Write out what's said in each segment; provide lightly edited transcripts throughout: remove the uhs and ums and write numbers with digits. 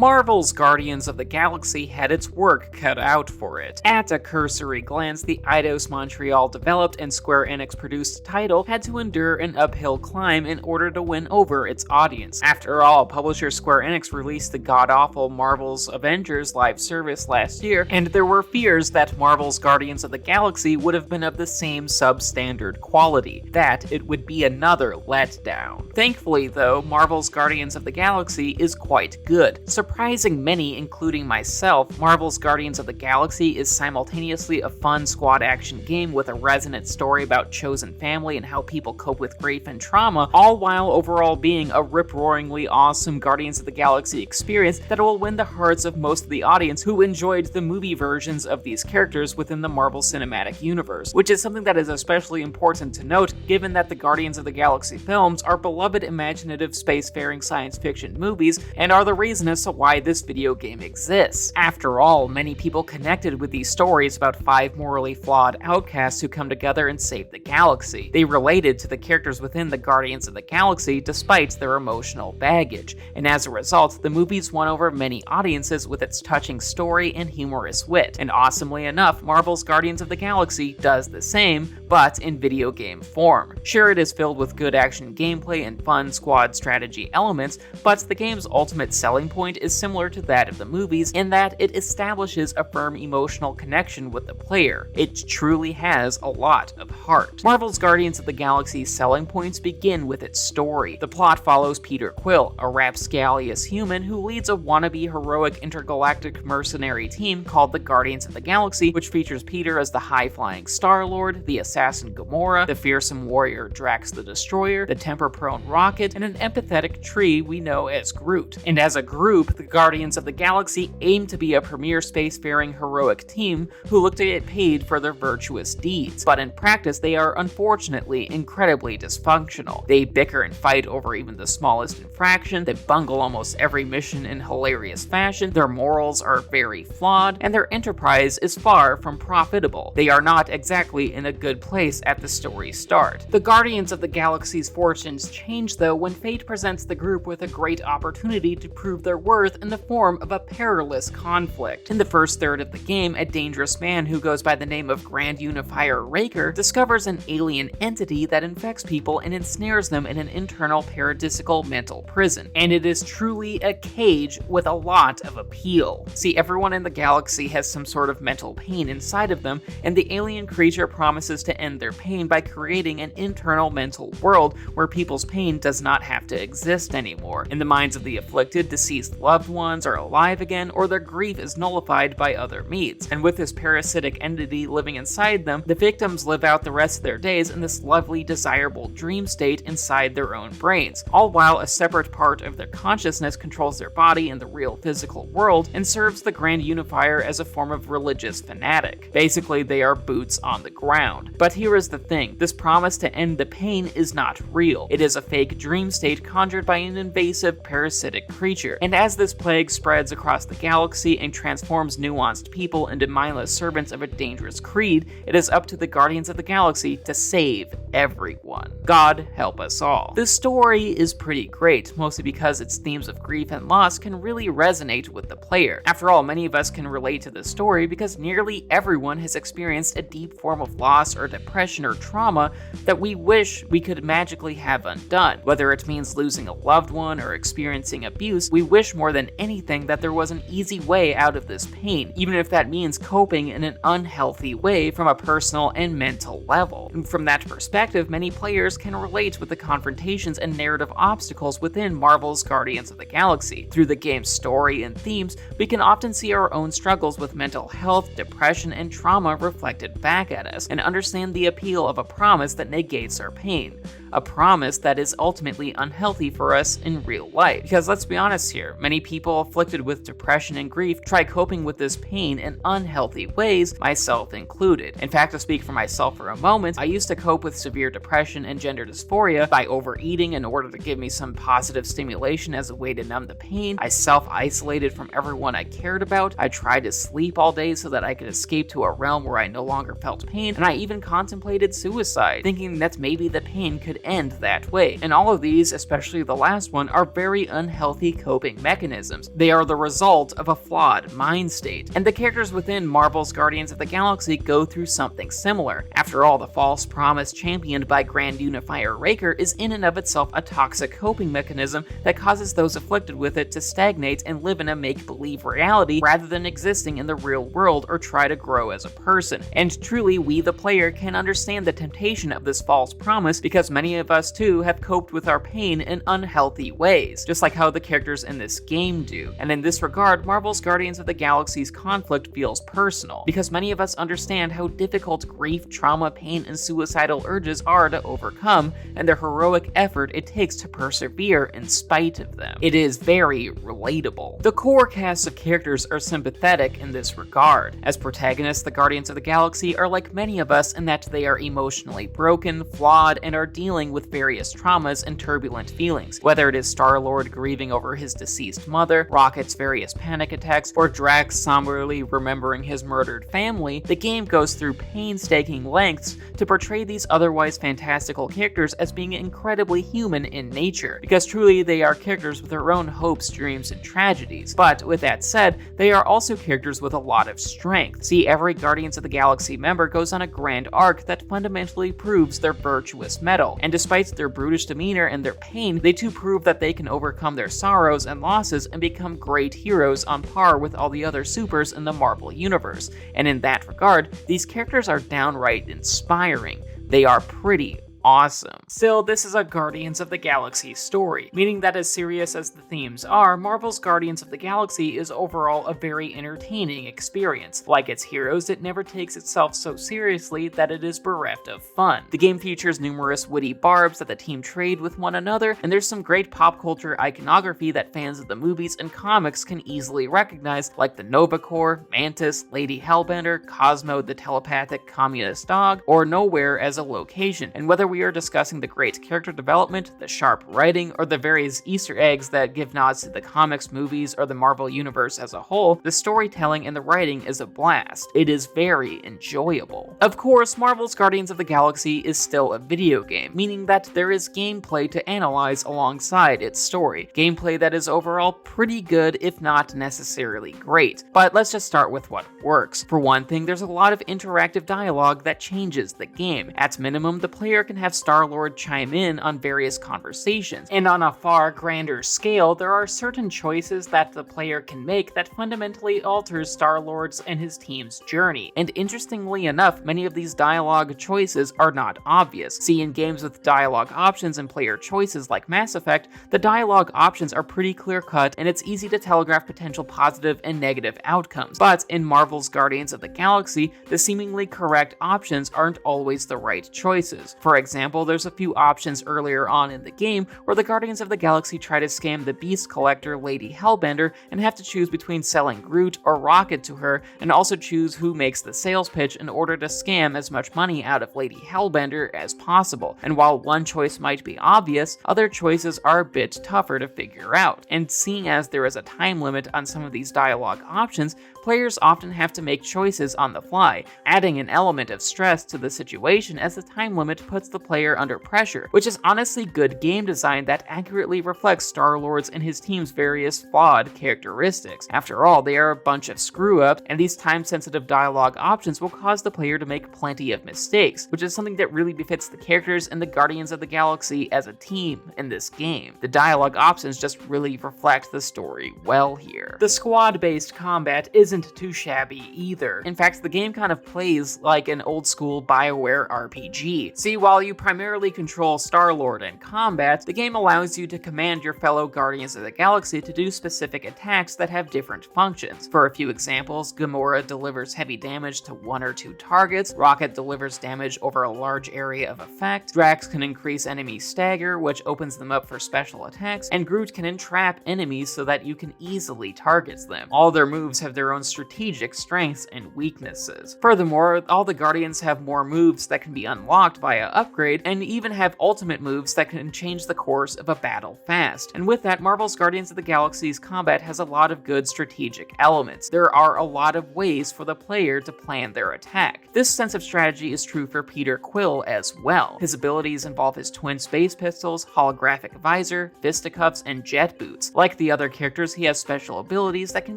Marvel's Guardians of the Galaxy had its work cut out for it. At a cursory glance, the Eidos Montreal developed and Square Enix produced title had to endure an uphill climb in order to win over its audience. After all, publisher Square Enix released the god-awful Marvel's Avengers live service last year, and there were fears that Marvel's Guardians of the Galaxy would have been of the same substandard quality, that it would be another letdown. Thankfully though, Marvel's Guardians of the Galaxy is quite good. Surprising many, including myself, Marvel's Guardians of the Galaxy is simultaneously a fun squad action game with a resonant story about chosen family and how people cope with grief and trauma, all while overall being a rip-roaringly awesome Guardians of the Galaxy experience that will win the hearts of most of the audience who enjoyed the movie versions of these characters within the Marvel Cinematic Universe, which is something that is especially important to note given that the Guardians of the Galaxy films are beloved imaginative spacefaring science fiction movies and are the reason as to why this video game exists. After all, many people connected with these stories about 5 morally flawed outcasts who come together and save the galaxy. They related to the characters within the Guardians of the Galaxy despite their emotional baggage, and as a result, the movies won over many audiences with its touching story and humorous wit. And awesomely enough, Marvel's Guardians of the Galaxy does the same, but in video game form. Sure, it is filled with good action gameplay and fun squad strategy elements, but the game's ultimate selling point is similar to that of the movies in that it establishes a firm emotional connection with the player. It truly has a lot of heart. Marvel's Guardians of the Galaxy's selling points begin with its story. The plot follows Peter Quill, a rapscallious human who leads a wannabe heroic intergalactic mercenary team called the Guardians of the Galaxy, which features Peter as the high-flying Star-Lord, the assassin Gamora, the fearsome warrior Drax the Destroyer, the temper-prone Rocket, and an empathetic tree we know as Groot. And as a group, the Guardians of the Galaxy aim to be a premier spacefaring heroic team who look to get paid for their virtuous deeds. But in practice, they are unfortunately incredibly dysfunctional. They bicker and fight over even the smallest infraction, they bungle almost every mission in hilarious fashion, their morals are very flawed, and their enterprise is far from profitable. They are not exactly in a good place at the story's start. The Guardians of the Galaxy's fortunes change though when fate presents the group with a great opportunity to prove their worth in the form of a perilous conflict. In the first third of the game, a dangerous man who goes by the name of Grand Unifier Raker discovers an alien entity that infects people and ensnares them in an internal paradisical mental prison. And it is truly a cage with a lot of appeal. See, everyone in the galaxy has some sort of mental pain inside of them, and the alien creature promises to end their pain by creating an internal mental world where people's pain does not have to exist anymore. In the minds of the afflicted, deceased loved ones are alive again, or their grief is nullified by other means. And with this parasitic entity living inside them, the victims live out the rest of their days in this lovely, desirable dream state inside their own brains, all while a separate part of their consciousness controls their body in the real physical world and serves the Grand Unifier as a form of religious fanatic. Basically, they are boots on the ground. But here is the thing, this promise to end the pain is not real. It is a fake dream state conjured by an invasive parasitic creature, and as this plague spreads across the galaxy and transforms nuanced people into mindless servants of a dangerous creed, it is up to the Guardians of the Galaxy to save everyone. God help us all. This story is pretty great, mostly because its themes of grief and loss can really resonate with the player. After all, many of us can relate to this story because nearly everyone has experienced a deep form of loss or depression or trauma that we wish we could magically have undone. Whether it means losing a loved one or experiencing abuse, we wish more than anything that there was an easy way out of this pain, even if that means coping in an unhealthy way from a personal and mental level. And from that perspective, many players can relate with the confrontations and narrative obstacles within Marvel's Guardians of the Galaxy. Through the game's story and themes, we can often see our own struggles with mental health, depression, and trauma reflected back at us, and understand the appeal of a promise that negates our pain. A promise that is ultimately unhealthy for us in real life. Because let's be honest here, many people afflicted with depression and grief try coping with this pain in unhealthy ways, myself included. In fact, to speak for myself for a moment, I used to cope with severe depression and gender dysphoria by overeating in order to give me some positive stimulation as a way to numb the pain. I self-isolated from everyone I cared about. I tried to sleep all day so that I could escape to a realm where I no longer felt pain, and I even contemplated suicide, thinking that maybe the pain could end that way. And all of these, especially the last one, are very unhealthy coping mechanisms. They are the result of a flawed mind state. And the characters within Marvel's Guardians of the Galaxy go through something similar. After all, the false promise championed by Grand Unifier Raker is in and of itself a toxic coping mechanism that causes those afflicted with it to stagnate and live in a make-believe reality rather than existing in the real world or try to grow as a person. And truly, we the player can understand the temptation of this false promise because many of us too have coped with our pain in unhealthy ways, just like how the characters in this game do. And in this regard, Marvel's Guardians of the Galaxy's conflict feels personal, because many of us understand how difficult grief, trauma, pain, and suicidal urges are to overcome, and the heroic effort it takes to persevere in spite of them. It is very relatable. The core cast of characters are sympathetic in this regard. As protagonists, the Guardians of the Galaxy are like many of us in that they are emotionally broken, flawed, and are dealing with various traumas and turbulent feelings. Whether it is Star-Lord grieving over his deceased mother, Rocket's various panic attacks, or Drax somberly remembering his murdered family, the game goes through painstaking lengths to portray these otherwise fantastical characters as being incredibly human in nature, because truly they are characters with their own hopes, dreams, and tragedies. But with that said, they are also characters with a lot of strength. See, every Guardians of the Galaxy member goes on a grand arc that fundamentally proves their virtuous mettle, and despite their brutish demeanor and their pain, they too prove that they can overcome their sorrows and losses and become great heroes on par with all the other supers in the Marvel Universe. And in that regard, these characters are downright inspiring. They are pretty awesome. Still, this is a Guardians of the Galaxy story, meaning that as serious as the themes are, Marvel's Guardians of the Galaxy is overall a very entertaining experience. Like its heroes, it never takes itself so seriously that it is bereft of fun. The game features numerous witty barbs that the team trade with one another, and there's some great pop culture iconography that fans of the movies and comics can easily recognize, like the Nova Corps, Mantis, Lady Hellbender, Cosmo the telepathic communist dog, or Nowhere as a location. And whether we are discussing the great character development, the sharp writing, or the various Easter eggs that give nods to the comics, movies, or the Marvel Universe as a whole, the storytelling and the writing is a blast. It is very enjoyable. Of course, Marvel's Guardians of the Galaxy is still a video game, meaning that there is gameplay to analyze alongside its story. Gameplay that is overall pretty good, if not necessarily great. But let's just start with what works. For one thing, there's a lot of interactive dialogue that changes the game. At minimum, the player can have Star-Lord chime in on various conversations, and on a far grander scale, there are certain choices that the player can make that fundamentally alters Star-Lord's and his team's journey. And interestingly enough, many of these dialogue choices are not obvious. See, in games with dialogue options and player choices like Mass Effect, the dialogue options are pretty clear-cut, and it's easy to telegraph potential positive and negative outcomes. But in Marvel's Guardians of the Galaxy, the seemingly correct options aren't always the right choices. For example, there's a few options earlier on in the game where the Guardians of the Galaxy try to scam the Beast Collector Lady Hellbender and have to choose between selling Groot or Rocket to her, and also choose who makes the sales pitch in order to scam as much money out of Lady Hellbender as possible. And while one choice might be obvious, other choices are a bit tougher to figure out. And seeing as there is a time limit on some of these dialogue options, players often have to make choices on the fly, adding an element of stress to the situation as the time limit puts the player under pressure, which is honestly good game design that accurately reflects Star-Lord's and his team's various flawed characteristics. After all, they are a bunch of screw-ups, and these time-sensitive dialogue options will cause the player to make plenty of mistakes, which is something that really befits the characters and the Guardians of the Galaxy as a team in this game. The dialogue options just really reflect the story well here. The squad-based combat isn't too shabby either. In fact, the game kind of plays like an old-school BioWare RPG. See, while you primarily control Star-Lord in combat, the game allows you to command your fellow Guardians of the Galaxy to do specific attacks that have different functions. For a few examples, Gamora delivers heavy damage to one or two targets, Rocket delivers damage over a large area of effect, Drax can increase enemy stagger, which opens them up for special attacks, and Groot can entrap enemies so that you can easily target them. All their moves have their own strategic strengths and weaknesses. Furthermore, all the Guardians have more moves that can be unlocked via upgrades upgrade, and even have ultimate moves that can change the course of a battle fast. And with that, Marvel's Guardians of the Galaxy's combat has a lot of good strategic elements. There are a lot of ways for the player to plan their attack. This sense of strategy is true for Peter Quill as well. His abilities involve his twin space pistols, holographic visor, fisticuffs, and jet boots. Like the other characters, he has special abilities that can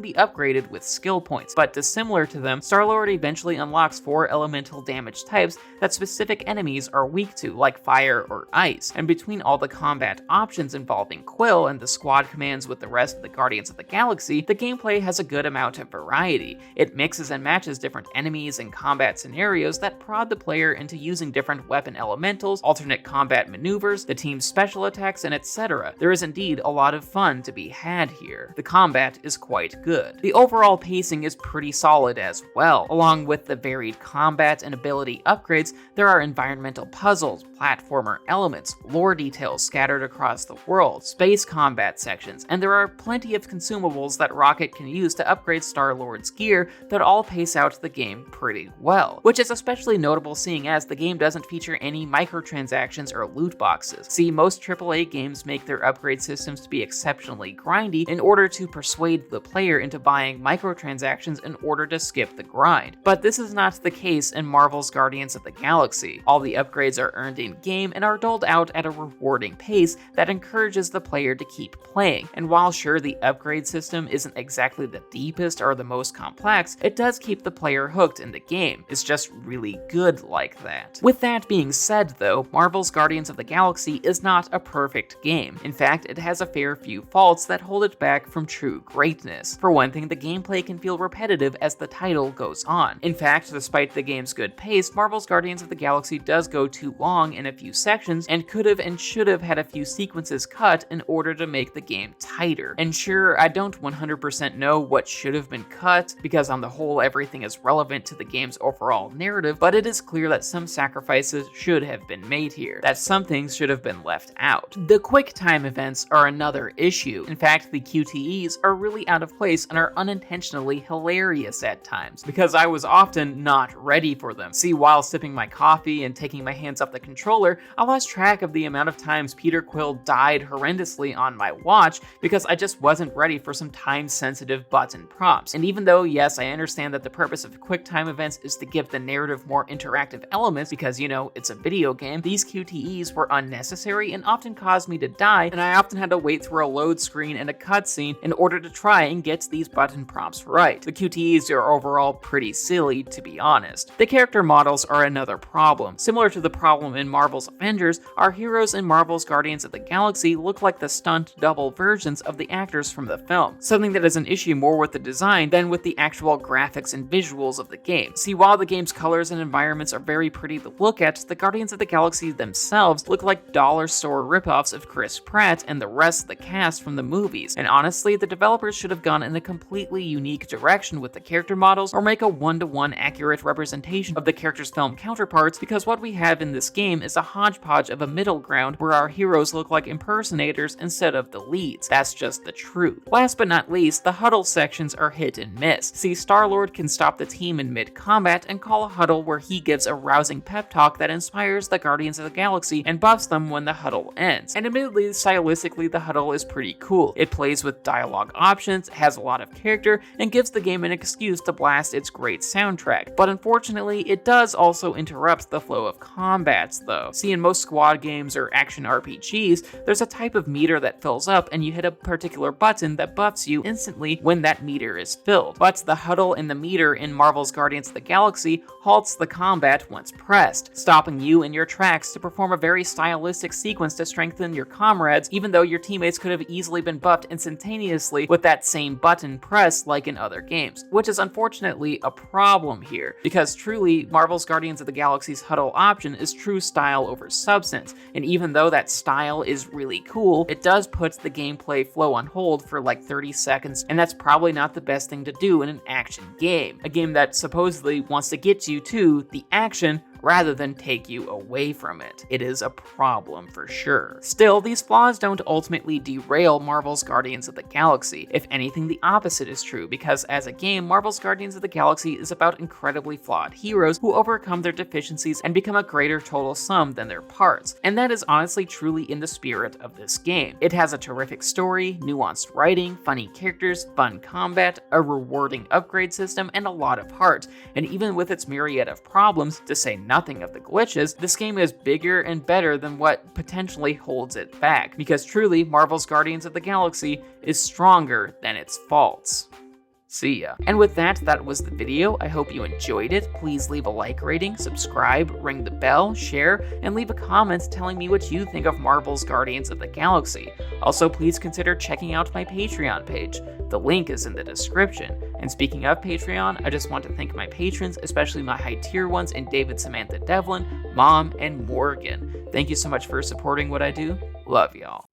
be upgraded with skill points, but dissimilar to them, Star-Lord eventually unlocks 4 elemental damage types that specific enemies are weak to, like fire or ice. And between all the combat options involving Quill and the squad commands with the rest of the Guardians of the Galaxy, the gameplay has a good amount of variety. It mixes and matches different enemies and combat scenarios that prod the player into using different weapon elementals, alternate combat maneuvers, the team's special attacks, and etc. There is indeed a lot of fun to be had here. The combat is quite good. The overall pacing is pretty solid as well. Along with the varied combat and ability upgrades, there are environmental puzzles, platformer elements, lore details scattered across the world, space combat sections, and there are plenty of consumables that Rocket can use to upgrade Star-Lord's gear that all pace out the game pretty well, which is especially notable seeing as the game doesn't feature any microtransactions or loot boxes. See, most AAA games make their upgrade systems to be exceptionally grindy in order to persuade the player into buying microtransactions in order to skip the grind. But this is not the case in Marvel's Guardians of the Galaxy. All the upgrades are earned in-game and are doled out at a rewarding pace that encourages the player to keep playing. And while sure the upgrade system isn't exactly the deepest or the most complex, it does keep the player hooked in the game. It's just really good like that. With that being said though, Marvel's Guardians of the Galaxy is not a perfect game. In fact, it has a fair few faults that hold it back from true greatness. For one thing, the gameplay can feel repetitive as the title goes on. In fact, despite the game's good pace, Marvel's Guardians of the Galaxy does go too long in a few sections and could have and should have had a few sequences cut in order to make the game tighter. And sure, I don't 100% know what should have been cut, because on the whole everything is relevant to the game's overall narrative, but it is clear that some sacrifices should have been made here, that some things should have been left out. The quick time events are another issue. In fact, the QTEs are really out of place and are unintentionally hilarious at times, because I was often not ready for them. See, while sipping my coffee and taking my hands off the controller, I lost track of the amount of times Peter Quill died horrendously on my watch because I just wasn't ready for some time-sensitive button prompts. And even though, yes, I understand that the purpose of quick time events is to give the narrative more interactive elements because, you know, it's a video game, these QTEs were unnecessary and often caused me to die, and I often had to wait through a load screen and a cutscene in order to try and get these button prompts right. The QTEs are overall pretty silly, to be honest. The character models are another problem. Similar to the problem in Marvel's Avengers, our heroes in Marvel's Guardians of the Galaxy look like the stunt double versions of the actors from the film, something that is an issue more with the design than with the actual graphics and visuals of the game. See, while the game's colors and environments are very pretty to look at, the Guardians of the Galaxy themselves look like dollar store ripoffs of Chris Pratt and the rest of the cast from the movies. And honestly, the developers should have gone in a completely unique direction with the character models, or make a one-to-one accurate representation of the characters' film counterparts, because what we have in this game is a hodgepodge of a middle ground where our heroes look like impersonators instead of the leads. That's just the truth. Last but not least, the huddle sections are hit and miss. See, Star-Lord can stop the team in mid-combat and call a huddle where he gives a rousing pep talk that inspires the Guardians of the Galaxy and buffs them when the huddle ends. And admittedly, stylistically, the huddle is pretty cool. It plays with dialogue options, has a lot of character, and gives the game an excuse to blast its great soundtrack. But unfortunately, it does also interrupt the flow of combats though. See, in most squad games or action RPGs, there's a type of meter that fills up and you hit a particular button that buffs you instantly when that meter is filled. But the huddle in the meter in Marvel's Guardians of the Galaxy halts the combat once pressed, stopping you in your tracks to perform a very stylistic sequence to strengthen your comrades, even though your teammates could have easily been buffed instantaneously with that same button press like in other games, which is unfortunately a problem here, because truly, Marvel's Guardians of the Galaxy's huddle option is true style over substance, and even though that style is really cool, it does put the gameplay flow on hold for like 30 seconds, and that's probably not the best thing to do in an action game. A game that supposedly wants to get you to the action rather than take you away from it. It is a problem for sure. Still, these flaws don't ultimately derail Marvel's Guardians of the Galaxy. If anything, the opposite is true, because as a game, Marvel's Guardians of the Galaxy is about incredibly flawed heroes who overcome their deficiencies and become a greater total sum than their parts, and that is honestly truly in the spirit of this game. It has a terrific story, nuanced writing, funny characters, fun combat, a rewarding upgrade system, and a lot of heart, and even with its myriad of problems, to say nothing of the glitches, this game is bigger and better than what potentially holds it back, because truly, Marvel's Guardians of the Galaxy is stronger than its faults. See ya. And with that, that was the video. I hope you enjoyed it. Please leave a like rating, subscribe, ring the bell, share, and leave a comment telling me what you think of Marvel's Guardians of the Galaxy. Also, please consider checking out my Patreon page. The link is in the description. And speaking of Patreon, I just want to thank my patrons, especially my high tier ones in David, Samantha, Devlin, Mom, and Morgan. Thank you so much for supporting what I do. Love y'all.